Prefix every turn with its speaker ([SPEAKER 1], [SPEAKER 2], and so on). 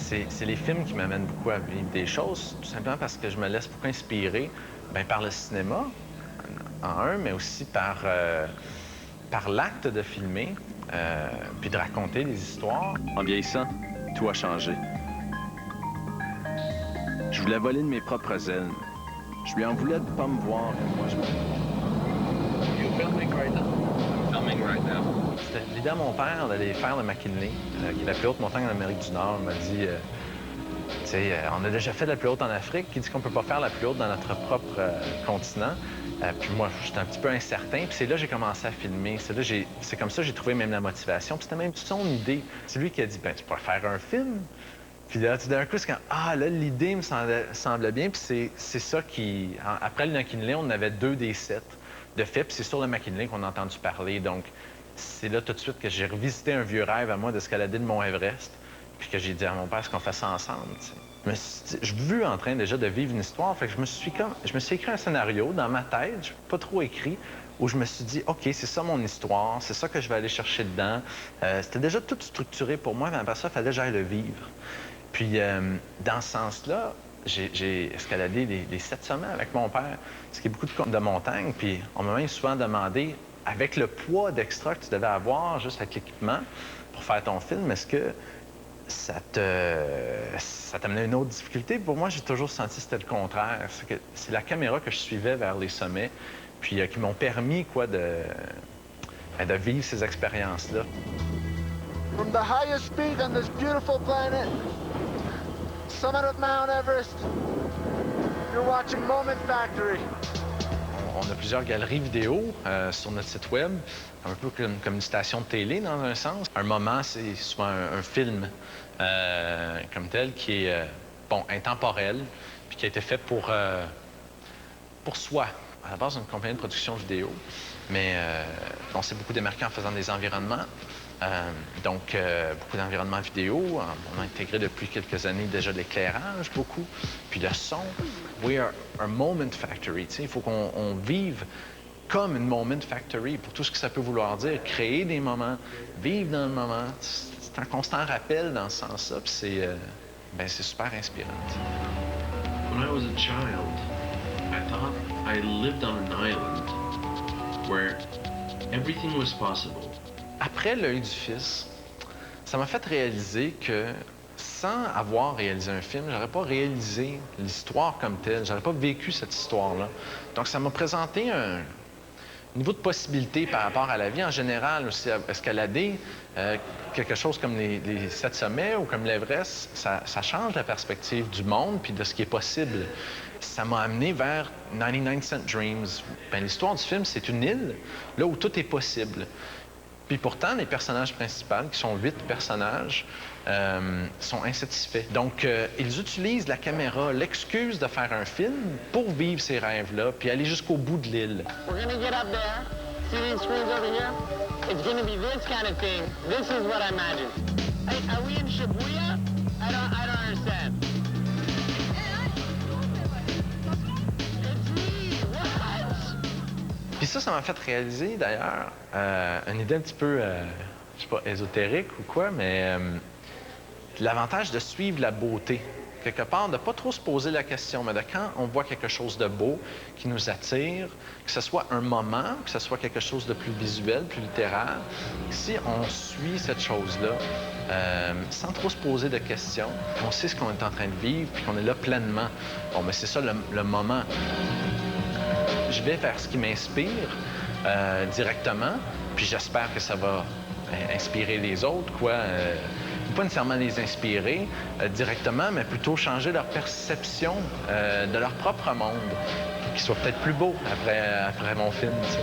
[SPEAKER 1] c'est les films qui m'amènent beaucoup à vivre des choses, tout simplement parce que je me laisse beaucoup inspirer par le cinéma, en un, mais aussi par l'acte de filmer, puis de raconter des histoires.
[SPEAKER 2] En vieillissant, tout a changé. Je voulais voler de mes propres ailes. Je lui en voulais de pas me voir, mais moi, je me...
[SPEAKER 1] You're filming right now? Filming right now. C'était l'idée à mon père d'aller faire le McKinley, qui est la plus haute montagne en Amérique du Nord. Il m'a dit, tu sais, on a déjà fait la plus haute en Afrique. Il dit qu'on peut pas faire la plus haute dans notre propre continent. Puis moi, j'étais un petit peu incertain. Puis c'est là que j'ai commencé à filmer. C'est comme ça que j'ai trouvé même la motivation. Puis c'était même son idée. C'est lui qui a dit, ben tu pourrais faire un film. Puis là, tout d'un coup, c'est quand, ah, là, l'idée me semblait bien. Puis c'est ça qui... Après le McKinley, on avait 2 des 7 de fait. Puis c'est sur le McKinley qu'on a entendu parler. Donc, c'est là tout de suite que j'ai revisité un vieux rêve à moi d'escalader le mont Everest. Puis que j'ai dit à mon père, est-ce qu'on fait ça ensemble? Je me vu en train déjà de vivre une histoire. Fait que je me suis écrit un scénario dans ma tête, je pas trop écrit, où je me suis dit, OK, c'est ça mon histoire, c'est ça que je vais aller chercher dedans. C'était déjà tout structuré pour moi, mais après ça, il fallait que j'aille le vivre. Puis, dans ce sens-là, j'ai escaladé les 7 sommets avec mon père, ce qui est beaucoup de montagnes. Puis, on m'a même souvent demandé, avec le poids d'extra que tu devais avoir, juste avec l'équipement, pour faire ton film, est-ce que ça t'amenait une autre difficulté? Pour moi, j'ai toujours senti que c'était le contraire. C'est la caméra que je suivais vers les sommets, puis qui m'ont permis, de vivre ces expériences-là.
[SPEAKER 3] From the highest peak on this beautiful planet, summit of Mount Everest, you're watching Moment Factory.
[SPEAKER 1] On a plusieurs galeries vidéo sur notre site web, un peu comme une station de télé dans un sens. Un moment, c'est souvent un film comme tel qui est intemporel, puis qui a été fait pour soi. À la base, une compagnie de production vidéo, mais on s'est beaucoup démarqué en faisant des environnements. Beaucoup d'environnements vidéo. On a intégré depuis quelques années déjà de l'éclairage, beaucoup, puis le son. We are a moment factory, tu sais. Il faut qu'on vive comme une moment factory pour tout ce que ça peut vouloir dire. Créer des moments, vivre dans le moment. C'est un constant rappel dans ce sens-là, puis c'est super inspirant.
[SPEAKER 4] When I was a child, I thought I lived on an island where everything was possible.
[SPEAKER 1] Après L'œil du fils, ça m'a fait réaliser que sans avoir réalisé un film, j'aurais pas réalisé l'histoire comme telle, j'aurais pas vécu cette histoire-là. Donc ça m'a présenté un niveau de possibilités par rapport à la vie en général, aussi escalader quelque chose comme les 7 sommets ou comme l'Everest, ça change la perspective du monde puis de ce qui est possible. Ça m'a amené vers 99 Cent Dreams. L'histoire du film, c'est une île là où tout est possible. Puis pourtant, les personnages principaux, qui sont 8 personnages, sont insatisfaits. Donc, ils utilisent la caméra, l'excuse de faire un film pour vivre ces rêves-là, puis aller jusqu'au bout de l'île.
[SPEAKER 3] We're gonna get up there. See these screens over here? It's gonna be this kind of thing. This is what I imagine. Hey, are we in Shibuya? I don't understand. It's me. What?
[SPEAKER 1] Puis ça m'a fait réaliser, d'ailleurs, une idée un petit peu, je sais pas, ésotérique ou quoi, mais l'avantage de suivre la beauté. Quelque part, de ne pas trop se poser la question, mais de quand on voit quelque chose de beau qui nous attire, que ce soit un moment, que ce soit quelque chose de plus visuel, plus littéraire, si on suit cette chose-là, sans trop se poser de questions, on sait ce qu'on est en train de vivre, puis qu'on est là pleinement. Bon, mais c'est ça le moment. Je vais vers ce qui m'inspire directement, puis j'espère que ça va inspirer les autres, pas nécessairement les inspirer directement, mais plutôt changer leur perception de leur propre monde, pour qu'il soit peut-être plus beau après mon film. Tu sais.